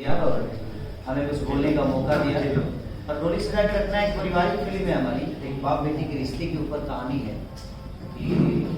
दिया और हमें कुछ बोलने का मौका दिया। और डोली सजा के रखना एक पारिवारिक फिल्म है हमारी, एक बाप बेटी के रिश्ते के ऊपर कहानी है कि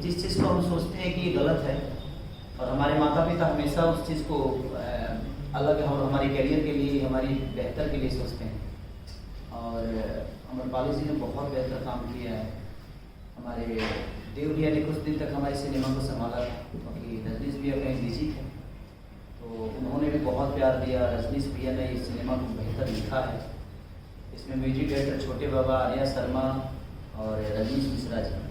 जिस चीज़ को हम सोचते हैं कि ये गलत है और हमारे माता पिता हमेशा उस चीज़ को अलग और हमारे करियर के लिए, हमारी बेहतर के लिए सोचते हैं। और अमरपाली जी ने बहुत बेहतर काम किया है। हमारे देव भैया ने कुछ दिन तक हमारे सिनेमा को संभाला क्योंकि रजनीश भैया कहीं बिजी थे, तो उन्होंने भी बहुत प्यार दिया। रजनीश भैया ने इस सिनेमा को बेहतर लिखा है। इसमें म्यूजिक डायरेक्टर छोटे बाबा, आर्या शर्मा और रजनीश मिश्रा जी,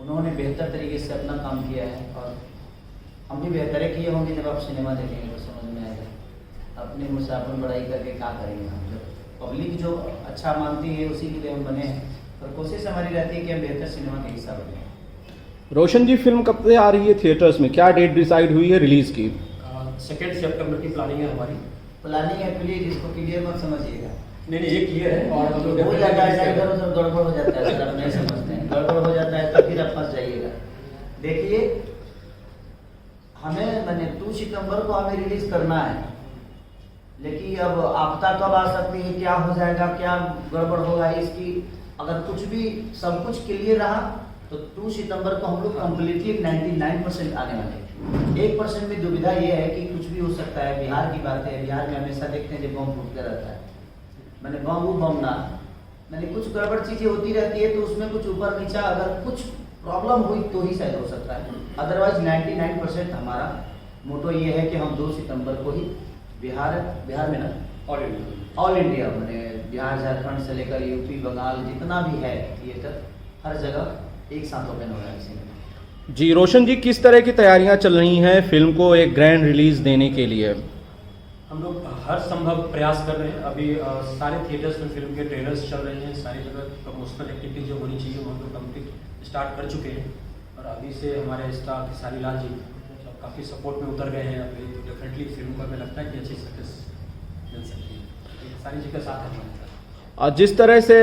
उन्होंने बेहतर तरीके से अपना काम किया है। और हम भी बेहतर किए होंगे, जब आप सिनेमा देखेंगे तो समझ में आएगा। अपने मुँह से अपन बड़ाई करके क्या करेंगे हम, जब पब्लिक जो अच्छा मानती है उसी के लिए हम बने हैं। और कोशिश हमारी रहती है कि हम बेहतर सिनेमा के हिस्सा बने। रोशन जी, फिल्म कब से आ रही है थिएटर्स में, क्या डेट डिसाइड हुई है रिलीज की? 2 सितंबर की प्लानिंग है हमारी। प्लानिंग है, प्लीज इसको क्लियर मत समझिएगा। नहीं ये क्लियर है। और हम लोग हो जाता है इधर उधर गड़बड़ हो जाता है सर, आप नहीं समझते हैं। गड़बड़ हो जाता है तो फिर आप फंस जाइएगा। देखिए, हमें मैंने 2 सितंबर को हमें रिलीज करना है, लेकिन अब आपदा कब आ सकती है, क्या हो जाएगा, क्या गड़बड़ होगा, इसकी अगर कुछ भी सब कुछ क्लियर रहा तो 2 सितंबर को हम लोग कम्प्लीटली 99% आने वाले हैं। 1% में दुविधा ये है कि कुछ भी हो सकता है। बिहार की बात है, बिहार में हमेशा देखते हैं जब बम फूटता रहता है, मैंने बम ना, मैंने कुछ गड़बड़ चीजें होती रहती है, तो उसमें कुछ ऊपर नीचा अगर कुछ प्रॉब्लम हुई तो ही शायद हो सकता है। अदरवाइज 99% हमारा मोटो ये है कि हम 2 सितंबर को ही बिहार में ना ऑल इंडिया मैंने बिहार, झारखंड से लेकर यूपी, बंगाल, जितना भी है थिएटर, हर जगह एक साथ ओपन हो रहा है इसी। जी रोशन जी, किस तरह की तैयारियां चल रही हैं फिल्म को एक ग्रैंड रिलीज देने के लिए? हम लोग हर संभव प्रयास कर रहे हैं। अभी सारे थिएटर्स में फिल्म के ट्रेलर्स चल रहे हैं, सारी जगह प्रमोशनल एक्टिविटी जो होनी चाहिए वो हम लोग कंप्लीट स्टार्ट कर चुके हैं। और अभी से हमारे स्टार खेसारी लाल जी काफ़ी सपोर्ट में उतर गए हैं। अभी डेफिनेटली फिल्म को हमें लगता है कि अच्छी सक्सेस मिल सकती है। सारी जी का साथ है हमारे साथ। जिस तरह से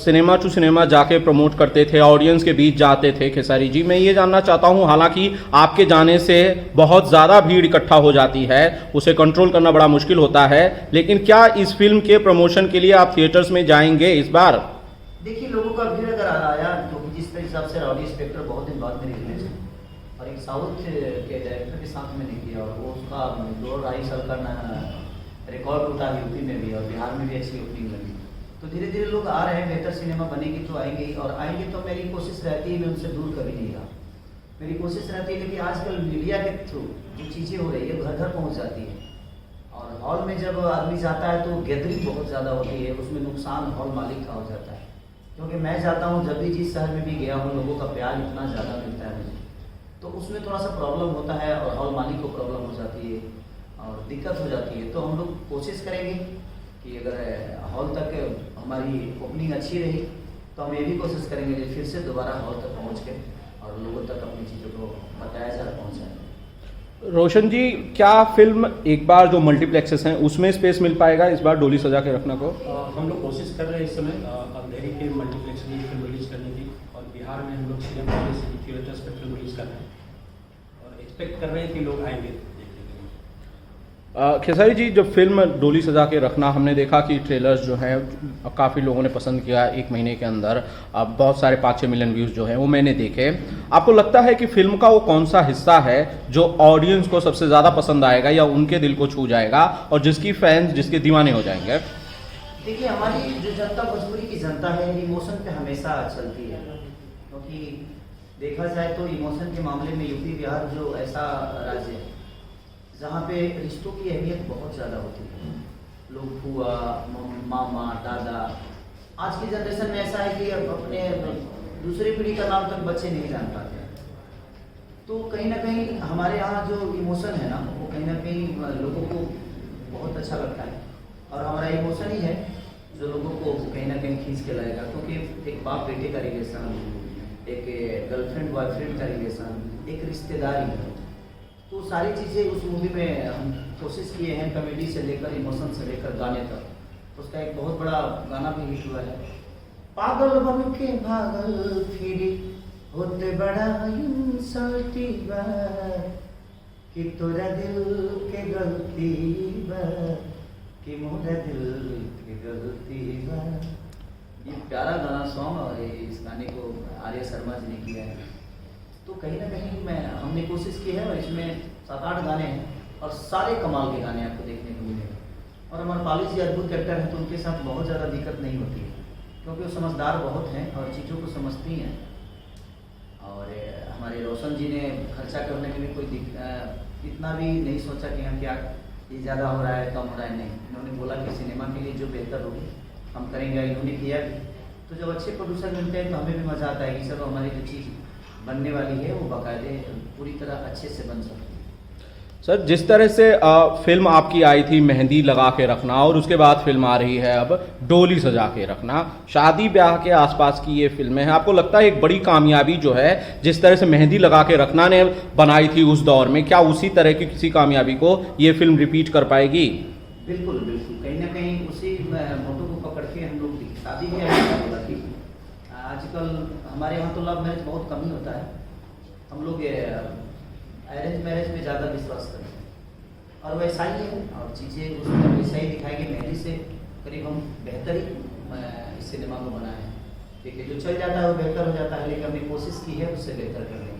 सिनेमा टू सिनेमा जाके प्रमोट करते थे, ऑडियंस के बीच जाते थे खेसारी जी, मैं ये जानना चाहता हूँ, हालांकि आपके जाने से बहुत ज़्यादा भीड़ इकट्ठा हो जाती है, उसे कंट्रोल करना बड़ा मुश्किल होता है, लेकिन क्या इस फिल्म के प्रमोशन के लिए आप थिएटर्स में जाएंगे इस बार? देखिए, लोगों का भीड़ अगर आया तो जिस हिसाब से रॉडी स्पेक्टर बहुत दिन बाद में रिलीज और एक साउथ के डायरेक्टर के साथ मैंने किया और वो उसका 2-2.5 साल का रिकॉर्ड टूटा यूपी में भी और बिहार में भी अच्छी ओपनिंग लगी। तो धीरे धीरे लोग आ रहे हैं, बेहतर सिनेमा बनेगी तो आएंगे ही, और आएंगे तो मेरी कोशिश रहती है, मैं उनसे दूर कभी नहीं रहा। मेरी कोशिश रहती है, लेकिन आजकल मीडिया के थ्रू जो चीज़ें हो रही है घर घर पहुँच जाती है। और हॉल में जब आदमी जाता है तो गैदरिंग बहुत ज़्यादा होती है, उसमें नुकसान हॉल मालिक का हो जाता है। क्योंकि मैं जाता हूँ, जब भी जिस शहर में भी गया हूँ, लोगों का प्यार इतना ज़्यादा मिलता है मुझे, तो उसमें थोड़ा सा प्रॉब्लम होता है और हॉल मालिक को प्रॉब्लम हो जाती है और दिक्कत हो जाती है। तो हम लोग कोशिश करेंगे कि अगर हॉल तक हमारी ओपनिंग अच्छी रही तो हम ये भी कोशिश करेंगे कि फिर से दोबारा हॉल तक पहुँच के और लोगों तक अपनी चीज़ों को बताया जाए, पहुँचाएँ। रोशन जी, क्या फिल्म एक बार जो मल्टीप्लेक्सेस हैं उसमें स्पेस मिल पाएगा इस बार डोली सजा के रखना को? हम लोग कोशिश कर रहे हैं इस समय अंधेरी के मल्टीप्लेक्स में फिल्म रिलीज करने की, और बिहार में हम लोग सिनेमा थिएटर्स पर फिल्म रिलीज कर रहे हैं और एक्सपेक्ट कर रहे हैं कि लोग आएंगे देखने के लिए। खेसारी जी, जब फिल्म डोली सजा के रखना, हमने देखा कि ट्रेलर्स जो हैं काफ़ी लोगों ने पसंद किया, 1 महीने के अंदर बहुत सारे 5-6 मिलियन व्यूज़ जो हैं वो मैंने देखे। आपको लगता है कि फिल्म का वो कौन सा हिस्सा है जो ऑडियंस को सबसे ज़्यादा पसंद आएगा या उनके दिल को छू जाएगा और जिसकी फैंस जिसके दीवाने हो जाएंगे? देखिए, हमारी जो जनता भोजपुरी की जनता है, इमोशन पे हमेशा चलती है, क्योंकि देखा जाए तो इमोशन के मामले में यूपी बिहार जो ऐसा राज्य है जहाँ पे रिश्तों की अहमियत बहुत ज़्यादा होती है। लोग फूआ, मामा, दादा, आज की जनरेशन में ऐसा है कि अब अपने दूसरी पीढ़ी का नाम तक बच्चे नहीं जान पाते। तो कहीं ना कहीं हमारे यहाँ जो इमोशन है ना, वो कहीं ना कहीं लोगों को बहुत अच्छा लगता है और हमारा इमोशन ही है जो लोगों को कहीं ना कहीं खींच के लाएगा। क्योंकि एक बाप बेटे का रिलेशन, एक गर्लफ्रेंड बॉयफ्रेंड का रिलेशन, एक रिश्तेदारी, तो सारी चीज़ें उस मूवी में हम कोशिश किए हैं, कॉमेडी से लेकर इमोशन से लेकर गाने तक। उसका एक बहुत बड़ा गाना भी हिट हुआ है, पागल बन के भागल फिरी होते बड़ा इंसल्टी बा कि तोरा दिल के गलती बा कि मुझे दिल की गलती है। ये प्यारा गाना सॉन्ग और इस गाने को आर्य शर्मा जी ने किया है। तो कहीं ना कहीं हमने कोशिश की है और इसमें 7-8 गाने हैं और सारे कमाल के गाने आपको देखने को मिलेंगे। और अमरपाली जी अद्भुत कैरेक्टर हैं तो उनके साथ बहुत ज़्यादा दिक्कत नहीं होती है क्योंकि वो समझदार बहुत हैं और चीज़ों को समझती हैं। और हमारे रोशन जी ने खर्चा करने में भी कोई इतना भी नहीं सोचा कि हाँ क्या ये ज़्यादा हो रहा है कम हो रहा है, नहीं। इन्होंने बोला कि सिनेमा के लिए जो बेहतर होगी हम करेंगे, इन्होंने किया भी। तो जब अच्छे प्रोड्यूसर मिलते हैं तो हमें भी मज़ा आता है कि सब हमारी जो चीज़ बनने वाली है वो बाकायदे पूरी तरह अच्छे से बन सकती है। सर, जिस तरह से फिल्म आपकी आई थी मेहंदी लगा के रखना और उसके बाद फिल्म आ रही है अब डोली सजा के रखना, शादी ब्याह के आसपास की ये फिल्में हैं, आपको लगता है एक बड़ी कामयाबी जो है जिस तरह से मेहंदी लगा के रखना ने बनाई थी उस दौर में, क्या उसी तरह की किसी कामयाबी को ये फिल्म रिपीट कर पाएगी? बिल्कुल बिल्कुल, कहीं ना कहीं उसी मोटो को पकड़ के हम लोग शादी भी ऐसी। आजकल हमारे यहाँ तो लव मैरिज बहुत कम ही होता है, हम लोग अरेंज मैरिज में ज़्यादा विश्वास करते हैं और वैसा ही है। और चीज़ें उसमें वैसा ही दिखाएगी। मेहंदी से करीब हम बेहतर ही इस सिनेमा को बनाए हैं। ठीक है, जो चल जाता है वो बेहतर हो जाता है, लेकिन हमने कोशिश की है उससे बेहतर करने की।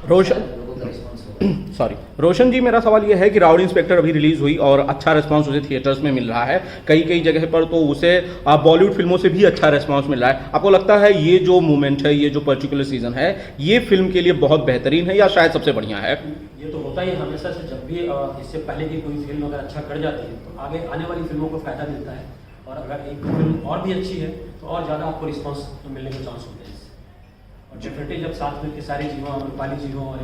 रोशन लोगों का रिस्पॉन्स होगा। सॉरी रोशन जी, मेरा सवाल यह है कि राउडी इंस्पेक्टर अभी रिलीज हुई और अच्छा रिस्पांस उसे थिएटर्स में मिल रहा है, कई जगह पर तो उसे बॉलीवुड फिल्मों से भी अच्छा रिस्पांस मिल रहा है। आपको लगता है ये जो मूवमेंट है, ये जो पर्टिकुलर सीजन है, ये फिल्म के लिए बहुत बेहतरीन है या शायद सबसे बढ़िया है? ये तो होता ही हमेशा से, जब भी इससे पहले की कोई फिल्म अगर अच्छा कर जाती है तो आगे आने वाली फिल्मों को फायदा मिलता है, और अगर एक फिल्म और भी अच्छी है तो और ज़्यादा आपको रिस्पॉन्स मिलने के चांस होते हैं इससे। और डेफिनेटली जब साथ में खेसारी जी हों, अमरपाली जी हों और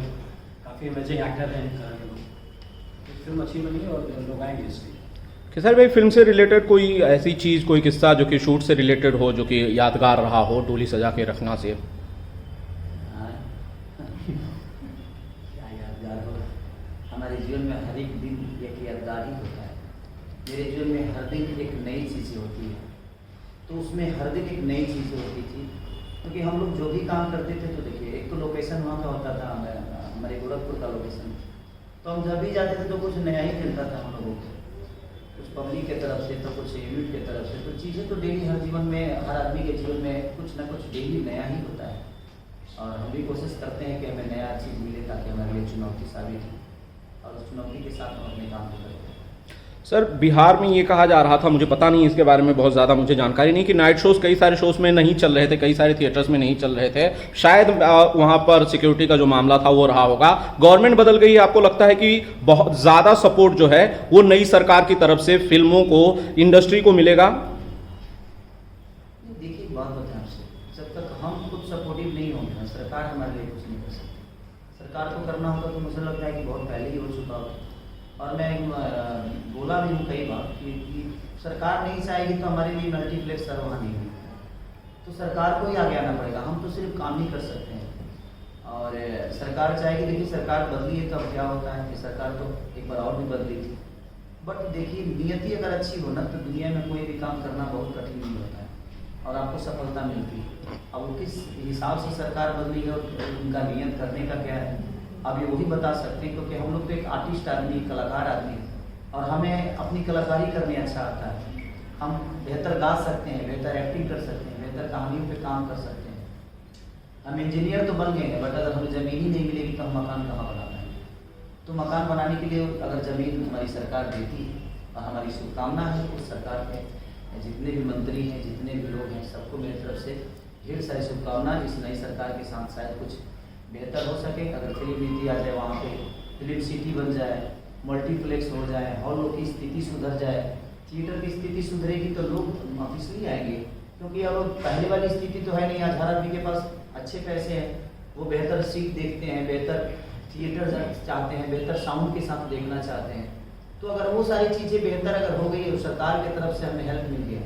काफ़ी अमेजिंग एक्टर हैं, फिल्म अच्छी बनी है और लोग आएंगे इसलिए। खेसारी भाई, फिल्म से रिलेटेड कोई ऐसी चीज़, कोई किस्सा जो कि शूट से रिलेटेड हो, जो कि यादगार रहा हो डोली सजा के रखना से? क्या यादगार होगा? हमारे जीवन में हर एक दिन एक यादगार ही होता है। मेरे जीवन में हर दिन एक नई चीज़ें होती है, तो उसमें हर दिन एक नई चीज़ें होती थी क्योंकि हम लोग जो भी काम करते थे, तो देखिए एक तो लोकेशन वहाँ का होता था, हमारे गोरखपुर का लोकेशन, तो हम जब भी जाते थे तो कुछ नया ही मिलता था हम लोगों को, कुछ पब्लिक के तरफ से तो कुछ यूनिट के तरफ से। तो चीज़ें तो डेली हर जीवन में, हर आदमी के जीवन में कुछ ना कुछ डेली नया ही होता है और हम भी कोशिश करते हैं कि हमें नया चीज़ मिले ताकि हमारे लिए चुनौती साबित हो और उस चुनौती के साथ हम अपने काम को करते हैं। सर, बिहार में ये कहा जा रहा था, मुझे पता नहीं इसके बारे में बहुत ज़्यादा मुझे जानकारी नहीं, कि नाइट शोज़ कई सारे शोज़ में नहीं चल रहे थे, कई सारे थिएटर्स में नहीं चल रहे थे, शायद वहाँ पर सिक्योरिटी का जो मामला था वो रहा होगा। गवर्नमेंट बदल गई है, आपको लगता है कि बहुत ज़्यादा सपोर्ट जो है वो नई सरकार की तरफ से फिल्मों को, इंडस्ट्री को मिलेगा? देखिए, बात बताएं आपसे, जब तक हम खुद सपोर्टिव नहीं होंगे सरकार हमारे लिए कुछ नहीं कर सकती। सरकार को करना होगा तो मुझे लगता है कि बहुत पहले ही हो चुका होगा। और मैं बोला भी हूँ कई बार कि सरकार नहीं चाहेगी तो हमारे लिए मल्टीप्लेक्स वहाँ नहीं होगी, तो सरकार को ही आगे आना पड़ेगा, हम तो सिर्फ काम ही कर सकते हैं। और सरकार चाहेगी, देखिए सरकार बदली है तो अब क्या होता है कि सरकार तो एक बार और भी बदली थी, बट देखिए नियति अगर अच्छी हो ना तो दुनिया में कोई भी काम करना बहुत कठिन नहीं होता है और आपको सफलता मिलती है। अब वो किस हिसाब से सरकार बदली है और उनका नियत करने का क्या है, अब ये वही बता सकते हैं, क्योंकि हम लोग तो एक आर्टिस्ट आदमी, कलाकार आदमी हैं और हमें अपनी कलाकारी करने अच्छा आता है। हम बेहतर गा सकते हैं, बेहतर एक्टिंग कर सकते हैं, बेहतर कहानियों पे काम कर सकते हैं। हम इंजीनियर तो बन गए हैं, बट अगर हमें ज़मीन ही नहीं मिलेगी तो हम मकान कहाँ बना पाएंगे। तो मकान बनाने के लिए अगर ज़मीन हमारी सरकार देती है, और हमारी शुभकामना है उस सरकार के जितने भी मंत्री हैं, जितने भी लोग हैं, सबको मेरी तरफ से ढेर सारी शुभकामनाएं। इस नई सरकार के साथ शायद कुछ बेहतर हो सके। अगर फिल्म नीति आ जाए, वहाँ पे फिल्म सिटी बन जाए, मल्टीप्लेक्स हो जाए, हॉलों की स्थिति सुधर जाए, थिएटर की स्थिति सुधरेगी तो लोग वापस नहीं आएंगे, क्योंकि अब पहले वाली स्थिति तो है नहीं। आज हर आदमी के पास अच्छे पैसे हैं, वो बेहतर सीट देखते हैं, बेहतर थिएटर चाहते हैं, बेहतर साउंड के साथ देखना चाहते हैं। तो अगर वो सारी चीज़ें बेहतर अगर हो गई और सरकार की तरफ से हमें हेल्प मिल गया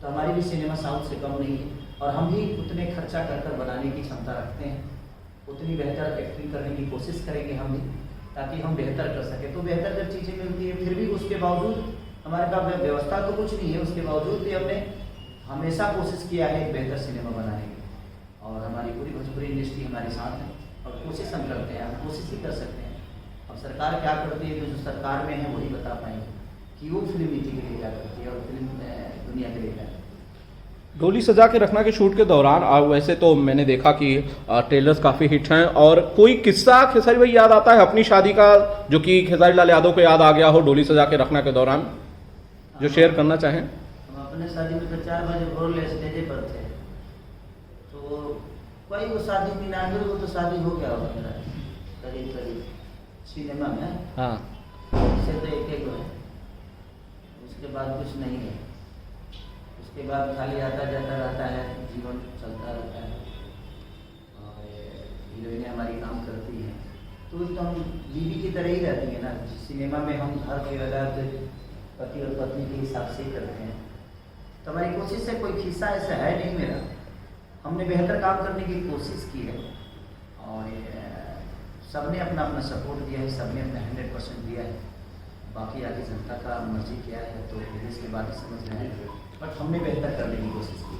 तो हमारी भी सिनेमा साउथ से कम नहीं है और हम भी उतने खर्चा कर बनाने की क्षमता रखते हैं, उतनी बेहतर एक्टिंग करने की कोशिश करेंगे हम भी, ताकि हम बेहतर कर सकें। तो बेहतर जब चीज़ें मिलती है, फिर भी उसके बावजूद हमारे पास व्यवस्था तो कुछ नहीं है, उसके बावजूद भी हमने हमेशा कोशिश किया है एक बेहतर सिनेमा बनाने की, और हमारी पूरी भोजपुरी इंडस्ट्री हमारे साथ है और कोशिश हम करते हैं, हम कोशिश ही कर सकते हैं। अब सरकार क्या करती है, जो सरकार में है वही बता पाएंगे। कि वो फिल्म नीति के लिए क्या करती है और फिल्म दुनिया के लिए क्या करती है। डोली सजा के रखना के शूट के दौरान वैसे तो मैंने देखा कि ट्रेलर्स काफ़ी हिट हैं, और कोई किस्सा खेसारी भाई याद आता है अपनी शादी का जो कि खेसारी लाल यादव को याद आ गया हो डोली सजा के रखना के दौरान, जो शेयर करना चाहें? हम अपने शादी में तो 4 बजे भोर ले स्टेज पर थे, तो कोई वो शादी 99 वो तो शादी हो गया होगा मेरा करीब करीब सिनेमा में। हाँ, इससे तो एक है, उसके बाद कुछ नहीं है। उसके बाद खाली आता जाता रहता है, जीवन चलता रहता है और हीरोइनें हमारी काम करती हैं, तो हम बीवी की तरह ही रहती है ना। सिनेमा में हम हर किरदार पति और पत्नी के हिसाब से ही करते हैं, तो हमारी कोशिश है, कोई खिस्सा ऐसा है नहीं मेरा। हमने बेहतर काम करने की कोशिश की है और सबने अपना अपना सपोर्ट दिया है, सबने अपना 100% दिया है। बाकी आगे जनता का मर्जी क्या है तो इसके बाद ही समझ में आएगा, बट हमने बेहतर करने की कोशिश की।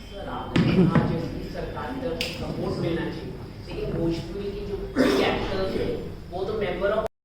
सर आपने कहा जो